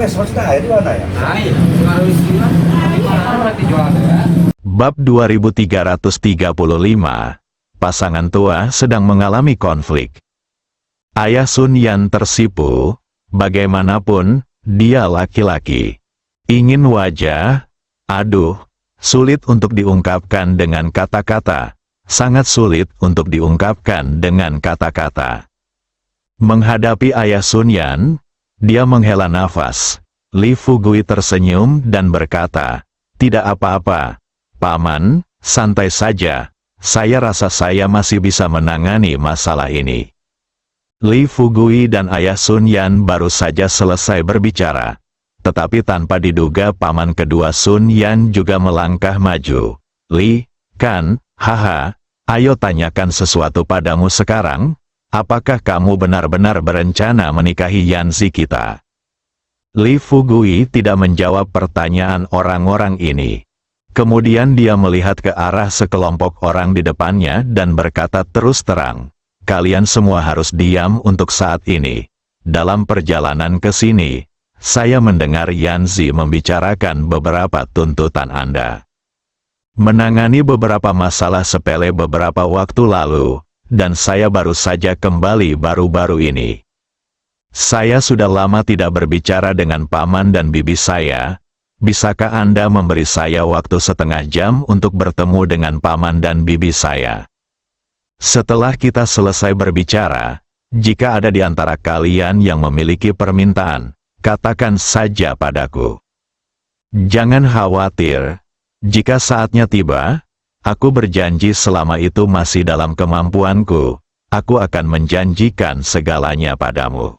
Maksudnya air di mana ya? Air, pengaruh istilah, di mana berarti jual ya? Bab 2335, pasangan tua sedang mengalami konflik. Ayah Sun Yan tersipu, bagaimanapun, dia laki-laki. Ingin wajah, aduh, sulit untuk diungkapkan dengan kata-kata, sangat sulit untuk diungkapkan dengan kata-kata. Menghadapi Ayah Sun Yan, dia menghela nafas. Li Fugui tersenyum dan berkata, "Tidak apa-apa, Paman, santai saja. Saya rasa saya masih bisa menangani masalah ini." Li Fugui dan Ayah Sun Yan baru saja selesai berbicara. Tetapi tanpa diduga paman kedua Sun Yan juga melangkah maju. "Li, kan, haha, ayo tanyakan sesuatu padamu sekarang. Apakah kamu benar-benar berencana menikahi Yanzi kita?" Li Fugui tidak menjawab pertanyaan orang-orang ini. Kemudian dia melihat ke arah sekelompok orang di depannya dan berkata terus terang, "Kalian semua harus diam untuk saat ini. Dalam perjalanan ke sini, saya mendengar Yanzi membicarakan beberapa tuntutan Anda. Menangani beberapa masalah sepele beberapa waktu lalu, dan saya baru saja kembali baru-baru ini. Saya sudah lama tidak berbicara dengan paman dan bibi saya. Bisakah Anda memberi saya waktu setengah jam untuk bertemu dengan paman dan bibi saya? Setelah kita selesai berbicara, jika ada di antara kalian yang memiliki permintaan, katakan saja padaku. Jangan khawatir, jika saatnya tiba, aku berjanji selama itu masih dalam kemampuanku, aku akan menjanjikan segalanya padamu."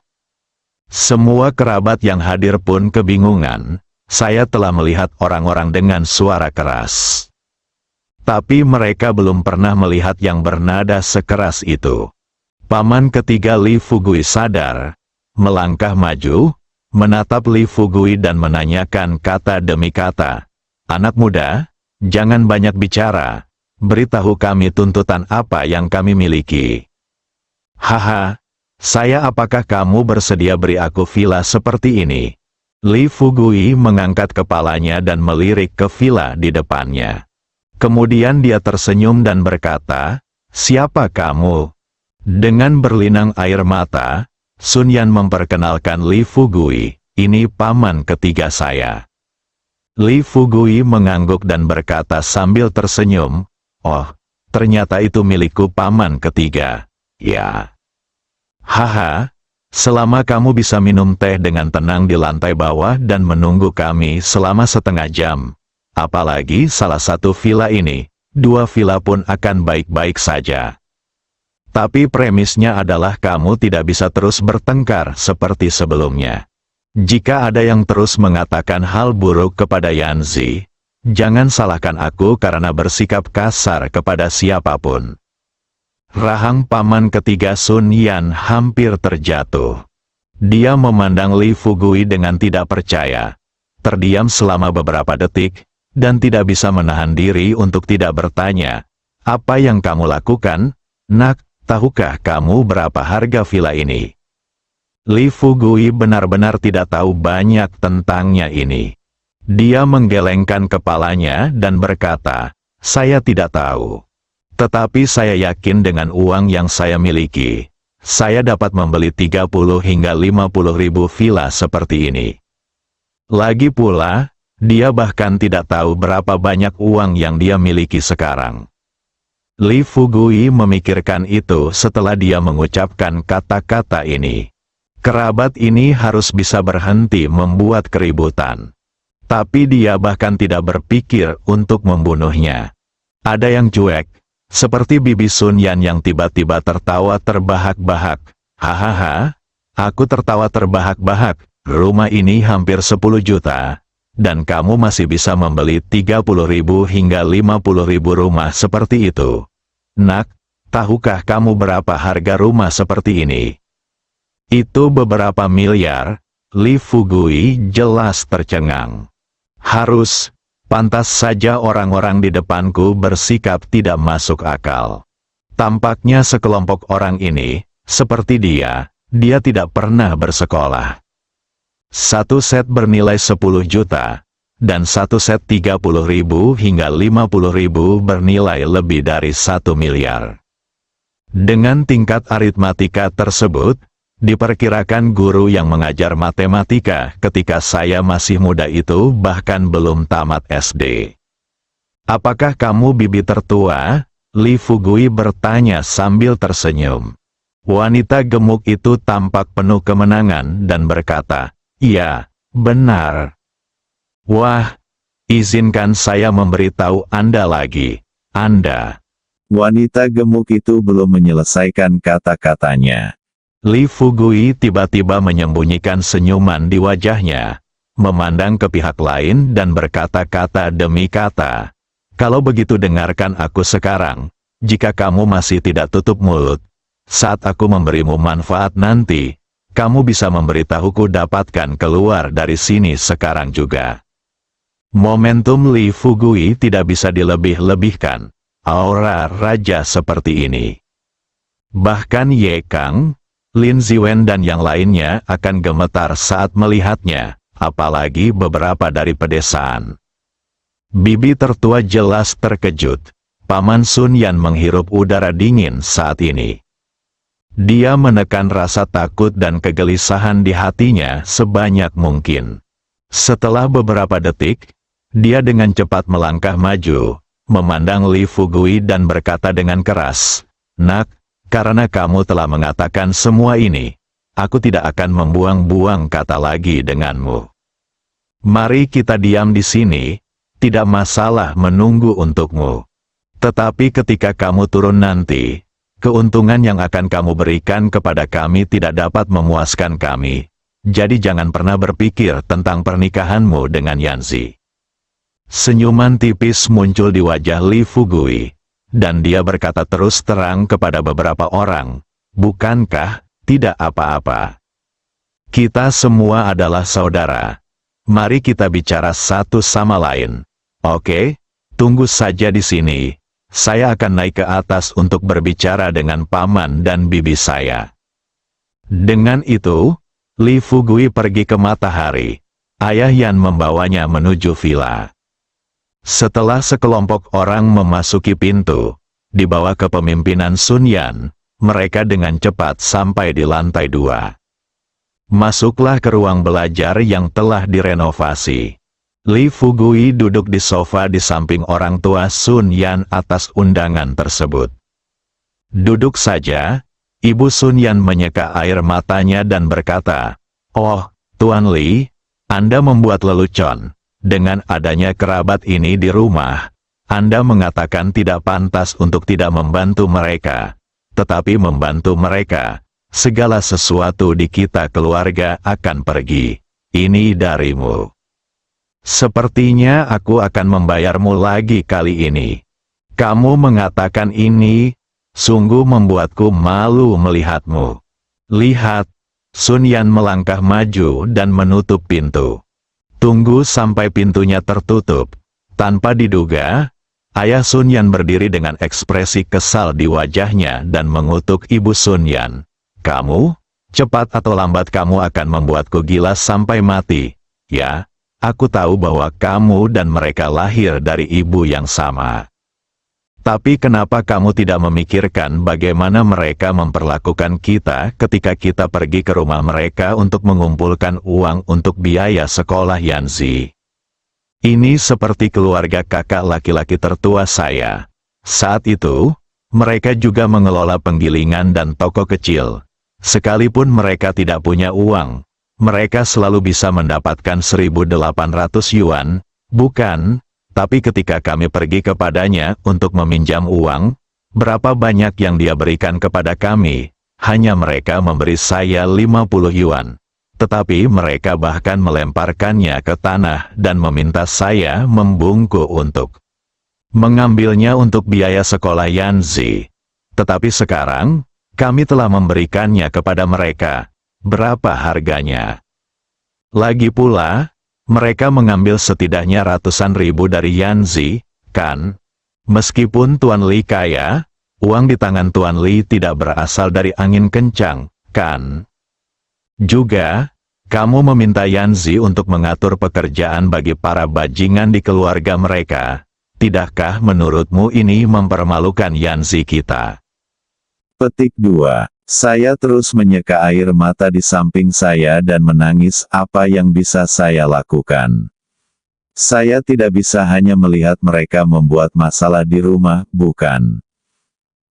Semua kerabat yang hadir pun kebingungan. Saya telah melihat orang-orang dengan suara keras. Tapi mereka belum pernah melihat yang bernada sekeras itu. Paman ketiga Li Fugui sadar, melangkah maju, menatap Li Fugui dan menanyakan kata demi kata, "Anak muda, jangan banyak bicara, beritahu kami tuntutan apa yang kami miliki." "Haha, apakah kamu bersedia beri aku villa seperti ini?" Li Fugui mengangkat kepalanya dan melirik ke villa di depannya. Kemudian dia tersenyum dan berkata, "Siapa kamu?" Dengan berlinang air mata, Sun Yan memperkenalkan Li Fugui, "Ini paman ketiga saya." Li Fugui mengangguk dan berkata sambil tersenyum, "Oh, ternyata itu milikku paman ketiga. Ya. Haha, selama kamu bisa minum teh dengan tenang di lantai bawah dan menunggu kami selama setengah jam. Apalagi salah satu villa ini, 2 villa pun akan baik-baik saja. Tapi premisnya adalah kamu tidak bisa terus bertengkar seperti sebelumnya. Jika ada yang terus mengatakan hal buruk kepada Yanzi, jangan salahkan aku karena bersikap kasar kepada siapapun." Rahang paman ketiga Sun Yan hampir terjatuh. Dia memandang Li Fugui dengan tidak percaya, terdiam selama beberapa detik, dan tidak bisa menahan diri untuk tidak bertanya, "Apa yang kamu lakukan, Nak? Tahukah kamu berapa harga villa ini?" Li Fugui benar-benar tidak tahu banyak tentangnya ini. Dia menggelengkan kepalanya dan berkata, "Saya tidak tahu. Tetapi saya yakin dengan uang yang saya miliki, saya dapat membeli 30 hingga 50 ribu villa seperti ini. Lagi pula, dia bahkan tidak tahu berapa banyak uang yang dia miliki sekarang." Li Fugui memikirkan itu setelah dia mengucapkan kata-kata ini. Kerabat ini harus bisa berhenti membuat keributan. Tapi dia bahkan tidak berpikir untuk membunuhnya. Ada yang cuek, seperti bibi Sun Yan yang tiba-tiba tertawa terbahak-bahak. "Hahaha, aku tertawa terbahak-bahak, rumah ini hampir 10 juta, dan kamu masih bisa membeli 30 ribu hingga 50 ribu rumah seperti itu. Nak, tahukah kamu berapa harga rumah seperti ini?" "Itu beberapa miliar." Li Fugui jelas tercengang. Pantas saja orang-orang di depanku bersikap tidak masuk akal. Tampaknya sekelompok orang ini, seperti dia tidak pernah bersekolah. Satu set bernilai 10 juta, dan satu set 30.000 hingga 50.000 bernilai lebih dari 1 miliar. Dengan tingkat aritmatika tersebut, diperkirakan guru yang mengajar matematika ketika saya masih muda itu bahkan belum tamat SD. Apakah kamu bibi tertua? Li Fugui bertanya sambil tersenyum. Wanita gemuk itu tampak penuh kemenangan dan berkata, "Iya, benar." "Wah, izinkan saya memberitahu Anda lagi. Anda..." Wanita gemuk itu belum menyelesaikan kata-katanya. Li Fugui tiba-tiba menyembunyikan senyuman di wajahnya, memandang ke pihak lain dan berkata-kata demi kata, "Kalau begitu dengarkan aku sekarang, jika kamu masih tidak tutup mulut, saat aku memberimu manfaat nanti, kamu bisa memberitahuku dapatkan keluar dari sini sekarang juga." Momentum Li Fugui tidak bisa dilebih-lebihkan. Aura raja seperti ini. Bahkan Ye Kang, Lin Ziwen dan yang lainnya akan gemetar saat melihatnya, apalagi beberapa dari pedesaan. Bibi tertua jelas terkejut. Paman Sun Yan menghirup udara dingin saat ini. Dia menekan rasa takut dan kegelisahan di hatinya sebanyak mungkin. Setelah beberapa detik, dia dengan cepat melangkah maju, memandang Li Fugui dan berkata dengan keras, "Nak, karena kamu telah mengatakan semua ini, aku tidak akan membuang-buang kata lagi denganmu. Mari kita diam di sini, tidak masalah menunggu untukmu. Tetapi ketika kamu turun nanti, keuntungan yang akan kamu berikan kepada kami tidak dapat memuaskan kami. Jadi jangan pernah berpikir tentang pernikahanmu dengan Yanzi." Senyuman tipis muncul di wajah Li Fugui, dan dia berkata terus terang kepada beberapa orang, "Bukankah tidak apa-apa? Kita semua adalah saudara. Mari kita bicara satu sama lain. Oke? Tunggu saja di sini. Saya akan naik ke atas untuk berbicara dengan paman dan bibi saya." Dengan itu, Li Fugui pergi ke matahari. Ayah Yan membawanya menuju villa. Setelah sekelompok orang memasuki pintu, di bawah kepemimpinan Sun Yan, mereka dengan cepat sampai di lantai 2. Masuklah ke ruang belajar yang telah direnovasi. Li Fugui duduk di sofa di samping orang tua Sun Yan atas undangan tersebut. "Duduk saja." Ibu Sun Yan menyeka air matanya dan berkata, "Oh, Tuan Li, Anda membuat lelucon. Dengan adanya kerabat ini di rumah, Anda mengatakan tidak pantas untuk tidak membantu mereka, tetapi membantu mereka. Segala sesuatu di kita keluarga akan pergi. Ini darimu. Sepertinya aku akan membayarmu lagi kali ini. Kamu mengatakan ini, sungguh membuatku malu melihatmu." "Lihat." Sun Yan melangkah maju dan menutup pintu. Tunggu sampai pintunya tertutup. Tanpa diduga, Ayah Sun Yan berdiri dengan ekspresi kesal di wajahnya dan mengutuk Ibu Sun Yan. "Kamu, cepat atau lambat kamu akan membuatku gila sampai mati. Ya, aku tahu bahwa kamu dan mereka lahir dari ibu yang sama. Tapi kenapa kamu tidak memikirkan bagaimana mereka memperlakukan kita ketika kita pergi ke rumah mereka untuk mengumpulkan uang untuk biaya sekolah Yanzi? Ini seperti keluarga kakak laki-laki tertua saya. Saat itu, mereka juga mengelola penggilingan dan toko kecil. Sekalipun mereka tidak punya uang, mereka selalu bisa mendapatkan 1.800 yuan, bukan? Tapi ketika kami pergi kepadanya untuk meminjam uang, berapa banyak yang dia berikan kepada kami? Hanya mereka memberi saya 50 yuan. Tetapi mereka bahkan melemparkannya ke tanah dan meminta saya membungkuk untuk mengambilnya untuk biaya sekolah Yanzi. Tetapi sekarang, kami telah memberikannya kepada mereka. Berapa harganya? Lagi pula, mereka mengambil setidaknya ratusan ribu dari Yanzi, kan? Meskipun Tuan Li kaya, uang di tangan Tuan Li tidak berasal dari angin kencang, kan? Juga, Kamu meminta Yanzi untuk mengatur pekerjaan bagi para bajingan di keluarga mereka. Tidakkah menurutmu ini mempermalukan Yanzi kita? Petik 2. Saya terus menyeka air mata di samping saya dan menangis. Apa yang bisa saya lakukan? Saya tidak bisa hanya melihat mereka membuat masalah di rumah, bukan?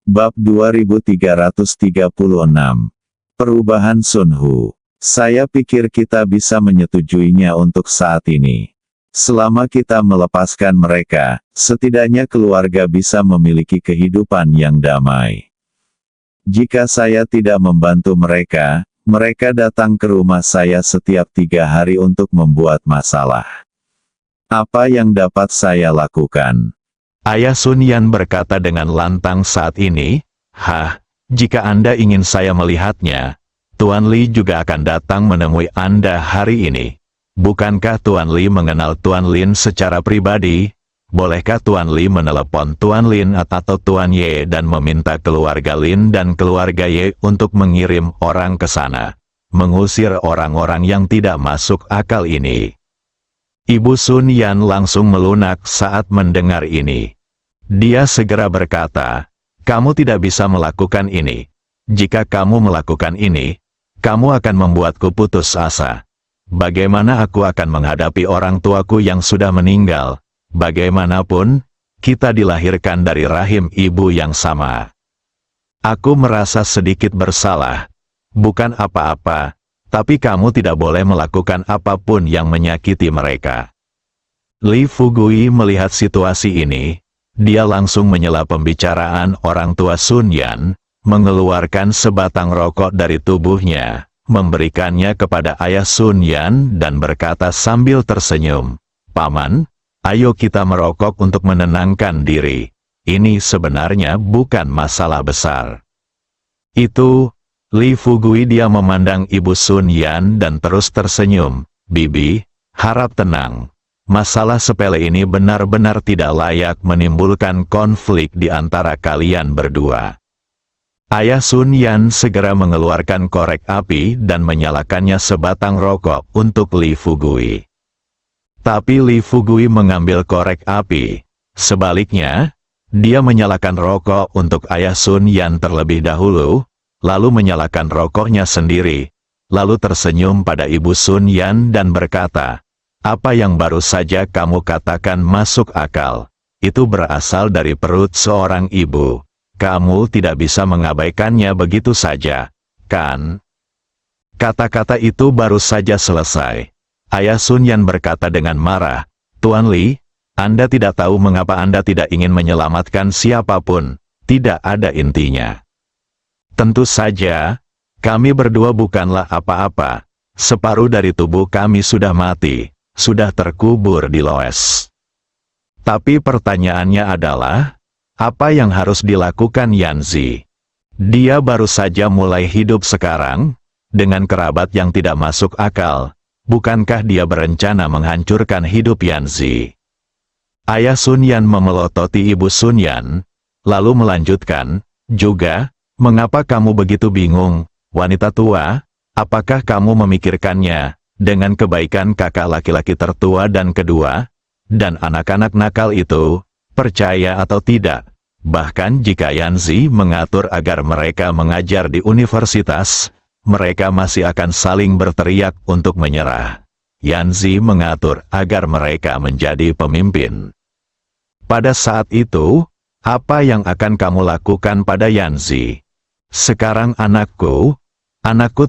Bab 2336. Perubahan Sunhu. Saya pikir kita bisa menyetujuinya untuk saat ini. Selama kita melepaskan mereka, setidaknya keluarga bisa memiliki kehidupan yang damai. Jika saya tidak membantu mereka, mereka datang ke rumah saya setiap 3 hari untuk membuat masalah. Apa yang dapat saya lakukan? Ayah Sun Yan berkata dengan lantang saat ini, jika Anda ingin saya melihatnya, Tuan Li juga akan datang menemui Anda hari ini. Bukankah Tuan Li mengenal Tuan Lin secara pribadi? Bolehkah Tuan Li menelepon Tuan Lin atau Tuan Ye dan meminta keluarga Lin dan keluarga Ye untuk mengirim orang ke sana, mengusir orang-orang yang tidak masuk akal ini? Ibu Sun Yan langsung melunak saat mendengar ini. Dia segera berkata, "Kamu tidak bisa melakukan ini. Jika kamu melakukan ini, kamu akan membuatku putus asa. Bagaimana aku akan menghadapi orang tuaku yang sudah meninggal? Bagaimanapun, kita dilahirkan dari rahim ibu yang sama. Aku merasa sedikit bersalah. Bukan apa-apa, tapi kamu tidak boleh melakukan apapun yang menyakiti mereka." Li Fugui melihat situasi ini, dia langsung menyela pembicaraan orang tua Sun Yan, mengeluarkan sebatang rokok dari tubuhnya, memberikannya kepada ayah Sun Yan dan berkata sambil tersenyum, "Paman, ayo kita merokok untuk menenangkan diri. Ini sebenarnya bukan masalah besar." Itu, Li Fugui dia memandang Ibu Sun Yan dan terus tersenyum, "Bibi, harap tenang. Masalah sepele ini benar-benar tidak layak menimbulkan konflik di antara kalian berdua." Ayah Sun Yan segera mengeluarkan korek api dan menyalakannya sebatang rokok untuk Li Fugui. Tapi Li Fugui mengambil korek api. Sebaliknya, dia menyalakan rokok untuk ayah Sun Yan terlebih dahulu, lalu menyalakan rokoknya sendiri, lalu tersenyum pada Ibu Sun Yan dan berkata, "Apa yang baru saja kamu katakan masuk akal. Itu berasal dari perut seorang ibu. Kamu tidak bisa mengabaikannya begitu saja, kan?" Kata-kata itu baru saja selesai. Ayah Sun Yan berkata dengan marah, "Tuan Li, Anda tidak tahu mengapa Anda tidak ingin menyelamatkan siapapun. Tidak ada intinya. Tentu saja, kami berdua bukanlah apa-apa. Separuh dari tubuh kami sudah mati, sudah terkubur di Loes. Tapi pertanyaannya adalah, apa yang harus dilakukan Yanzi? Dia baru saja mulai hidup sekarang, dengan kerabat yang tidak masuk akal. Bukankah dia berencana menghancurkan hidup Yanzi?" Ayah Sun Yan memelototi Ibu Sun Yan, lalu melanjutkan, "Juga, mengapa kamu begitu bingung, wanita tua? Apakah kamu memikirkannya, dengan kebaikan kakak laki-laki tertua dan kedua, dan anak-anak nakal itu, percaya atau tidak? Bahkan jika Yanzi mengatur agar mereka mengajar di universitas, mereka masih akan saling berteriak untuk menyerah. Yanzi mengatur agar mereka menjadi pemimpin. Pada saat itu, apa yang akan kamu lakukan pada Yanzi? Sekarang anakku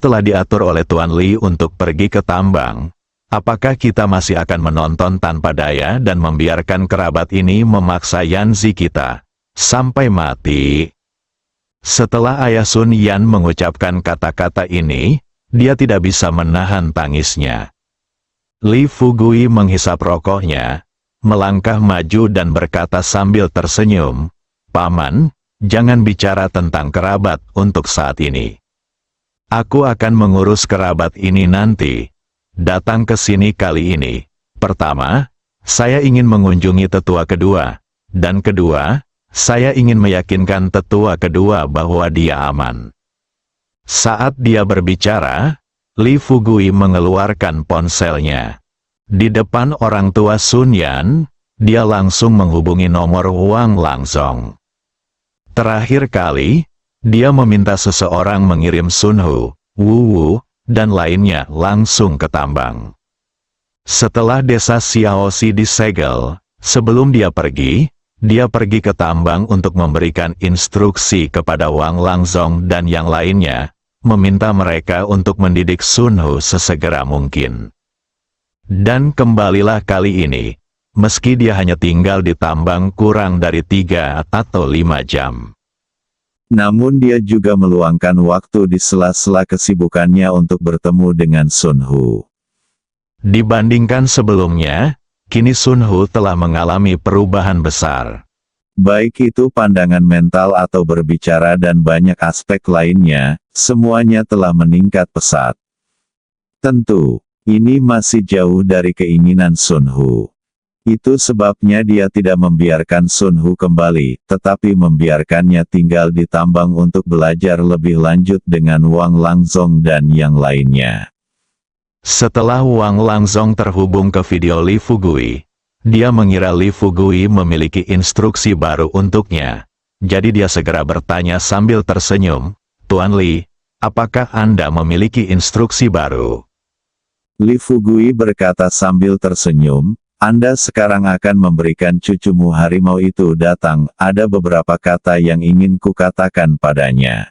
telah diatur oleh Tuan Li untuk pergi ke tambang. Apakah kita masih akan menonton tanpa daya dan membiarkan kerabat ini memaksa Yanzi kita sampai mati?" Setelah ayah Sun Yan mengucapkan kata-kata ini, dia tidak bisa menahan tangisnya. Li Fugui menghisap rokoknya, melangkah maju dan berkata sambil tersenyum, "Paman, jangan bicara tentang kerabat untuk saat ini. Aku akan mengurus kerabat ini nanti. Datang ke sini kali ini. Pertama, saya ingin mengunjungi tetua kedua, dan kedua, saya ingin meyakinkan tetua kedua bahwa dia aman." Saat dia berbicara, Li Fugui mengeluarkan ponselnya. Di depan orang tua Sun Yan, dia langsung menghubungi nomor Wang Langzong. Terakhir kali, dia meminta seseorang mengirim Sun Hu, Wu Wu, dan lainnya langsung ke tambang. Setelah desa Xiaoxi disegel, sebelum dia pergi ke tambang untuk memberikan instruksi kepada Wang Langzong dan yang lainnya, meminta mereka untuk mendidik Sun Hu sesegera mungkin. Dan kembalilah kali ini, meski dia hanya tinggal di tambang kurang dari 3 atau 5 jam. Namun dia juga meluangkan waktu di sela-sela kesibukannya untuk bertemu dengan Sun Hu. Dibandingkan sebelumnya, kini Sun Hu telah mengalami perubahan besar. Baik itu pandangan mental atau berbicara dan banyak aspek lainnya, semuanya telah meningkat pesat. Tentu, ini masih jauh dari keinginan Sun Hu. Itu sebabnya dia tidak membiarkan Sun Hu kembali, tetapi membiarkannya tinggal di tambang untuk belajar lebih lanjut dengan Wang Langzong dan yang lainnya. Setelah Wang Langzong terhubung ke video Li Fugui, dia mengira Li Fugui memiliki instruksi baru untuknya. Jadi dia segera bertanya sambil tersenyum, "Tuan Li, apakah Anda memiliki instruksi baru?" Li Fugui berkata sambil tersenyum, "Anda sekarang akan memberikan cucumu harimau itu datang, ada beberapa kata yang ingin kukatakan padanya."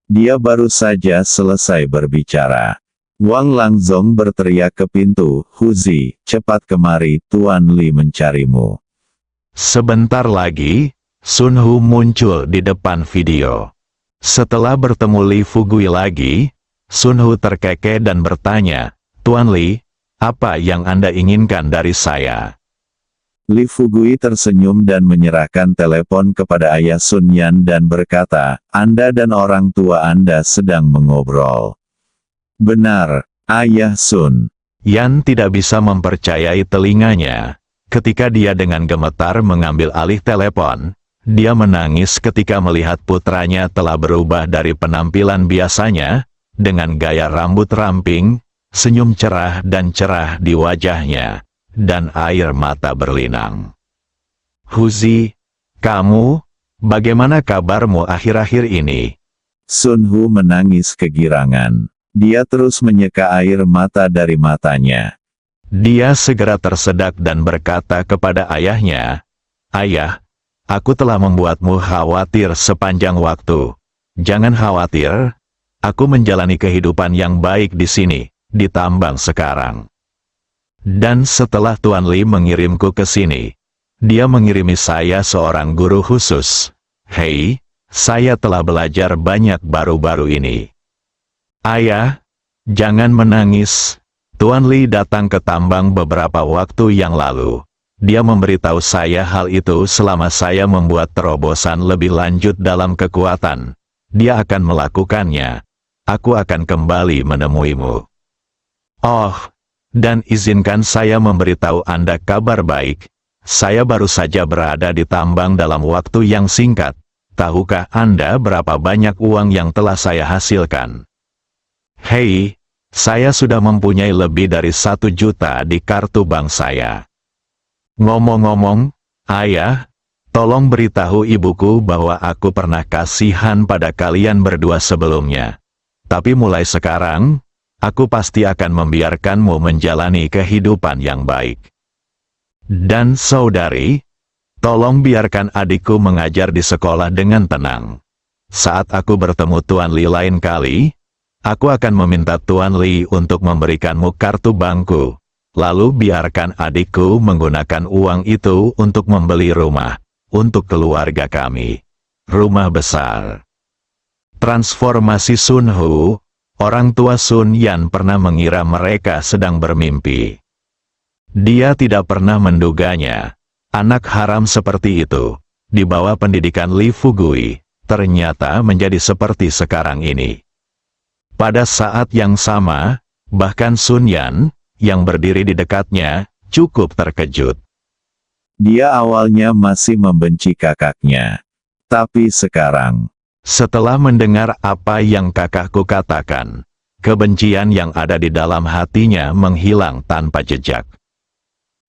Dia baru saja selesai berbicara. Wang Langzong berteriak ke pintu, "Huzi, cepat kemari, Tuan Li mencarimu." Sebentar lagi, Sun Hu muncul di depan video. Setelah bertemu Li Fugui lagi, Sun Hu terkekeh dan bertanya, "Tuan Li, apa yang Anda inginkan dari saya?" Li Fugui tersenyum dan menyerahkan telepon kepada ayah Sun Yan dan berkata, "Anda dan orang tua Anda sedang mengobrol." "Benar, Ayah Sun." Yan tidak bisa mempercayai telinganya. Ketika dia dengan gemetar mengambil alih telepon, dia menangis ketika melihat putranya telah berubah dari penampilan biasanya, dengan gaya rambut ramping, senyum cerah di wajahnya, dan air mata berlinang. "Huzi, kamu, bagaimana kabarmu akhir-akhir ini?" Sun Hu menangis kegirangan. Dia terus menyeka air mata dari matanya. Dia segera tersedak dan berkata kepada ayahnya, "Ayah, aku telah membuatmu khawatir sepanjang waktu. Jangan khawatir, aku menjalani kehidupan yang baik di sini, di tambang sekarang. Dan setelah Tuan Li mengirimku ke sini, dia mengirimi saya seorang guru khusus. Hei, saya telah belajar banyak baru-baru ini." "Ayah, jangan menangis. Tuan Li datang ke tambang beberapa waktu yang lalu. Dia memberitahu saya hal itu selama saya membuat terobosan lebih lanjut dalam kekuatan. Dia akan melakukannya. Aku akan kembali menemuimu. Oh, dan izinkan saya memberitahu Anda kabar baik. Saya baru saja berada di tambang dalam waktu yang singkat. Tahukah Anda berapa banyak uang yang telah saya hasilkan? Hei, saya sudah mempunyai lebih dari 1 juta di kartu bank saya. Ngomong-ngomong, Ayah, tolong beritahu ibuku bahwa aku pernah kasihan pada kalian berdua sebelumnya. Tapi mulai sekarang, aku pasti akan membiarkanmu menjalani kehidupan yang baik. Dan saudari, tolong biarkan adikku mengajar di sekolah dengan tenang. Saat aku bertemu Tuan Li lain kali, aku akan meminta Tuan Li untuk memberikanmu kartu bankku. Lalu biarkan adikku menggunakan uang itu untuk membeli rumah, untuk keluarga kami. Rumah besar." Transformasi Sun Hu, orang tua Sun Yan pernah mengira mereka sedang bermimpi. Dia tidak pernah menduganya. Anak haram seperti itu, di bawah pendidikan Li Fugui, ternyata menjadi seperti sekarang ini. Pada saat yang sama, bahkan Sun Yan, yang berdiri di dekatnya, cukup terkejut. Dia awalnya masih membenci kakaknya. Tapi sekarang, Setelah mendengar apa yang kakakku katakan, kebencian yang ada di dalam hatinya menghilang tanpa jejak.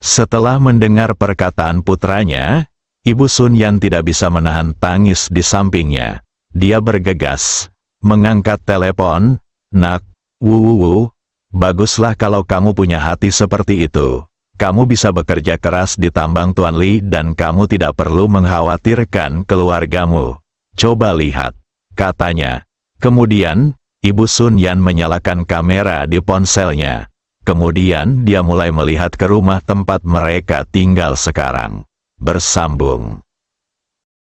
Setelah mendengar perkataan putranya, Ibu Sun Yan tidak bisa menahan tangis di sampingnya. Dia bergegas, mengangkat telepon. "Nak, baguslah kalau kamu punya hati seperti itu. Kamu bisa bekerja keras di tambang Tuan Li dan kamu tidak perlu mengkhawatirkan keluargamu. Coba lihat," katanya. Kemudian, Ibu Sun Yan menyalakan kamera di ponselnya. Kemudian dia mulai melihat ke rumah tempat mereka tinggal sekarang. Bersambung.